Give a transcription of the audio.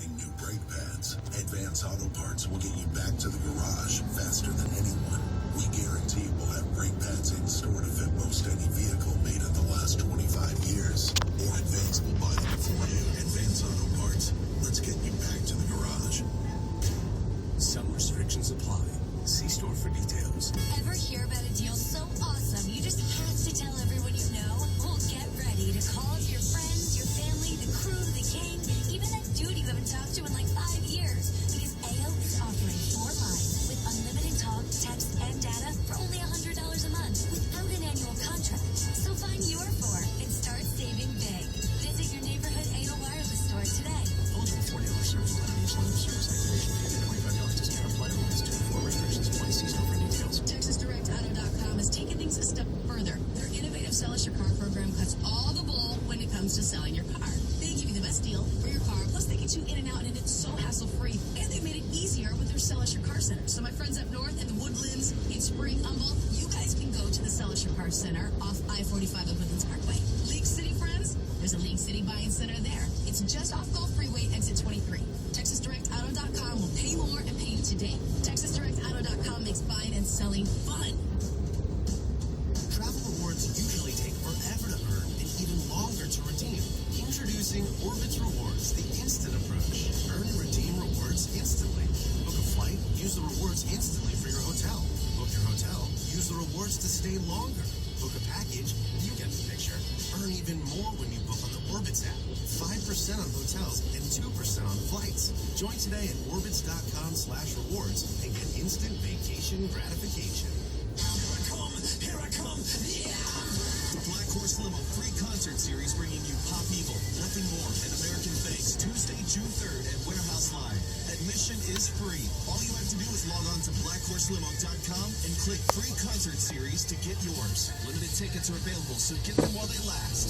New brake pads. Advance Auto Parts will get you back to the garage faster than anyone. We guarantee we'll have brake pads in store to fit most any vehicle made in the last 25 years. Or Advance will buy them for you. Advance Auto Parts. Let's get you back to the garage. Some restrictions apply. See store for details. Ever hear about a deal so awesome you just have to tell everyone you know? Well, get ready to call your friends, your family, the crew, the gang, even that dude you haven't talked to in like 5 years. Because AO is offering 4 lines with unlimited talk, text, and data for only $100 a month without an annual contract. So find your 4 and start saving big. Visit your neighborhood AO wireless store today. Eligible $40 service plan. Use limit service activation fee of $25 discount apply to lines 2 4 restrictions apply. See store for details. TexasDirectAuto.com has taken things a step further. Their innovative Sell Us Your Car program cuts all the bull when it comes to selling your car. They give you the best deal for your car, plus they get you in and out, and it's so hassle-free. And they made it easier with their Sell Us Your Car Center. So my friends up north in the Woodlands, in Spring, Humboldt, you guys can go to the Sell Us Your Car Center off I-45 of Woodlands Parkway. League City, friends? There's a League City Buying Center there. It's just off Gulf Freeway, exit 23. TexasDirectAuto.com will pay more and pay you today. TexasDirectAuto.com makes buying and selling fun. Travel rewards usually take forever to earn and even longer to redeem. Introducing Orbitz Rewards, the instant approach. Earn and redeem rewards instantly. Book a flight, use the rewards instantly for your hotel. Book your hotel, use the rewards to stay longer. Book a package, you get the picture. Earn even more when you book on the Orbitz app. 5% on hotels and 2% on flights. Join today at Orbitz.com/rewards and get instant vacation gratification. Here I come, yeah! The Black Horse Limo free concert series bringing you Pop Evil, Nothing More, and American Thanks Tuesday, June 3rd at Warehouse Live. Admission is free. All you have to do is log on to blackhorselimo.com and click free concert series to get yours. Limited tickets are available, so get them while they last.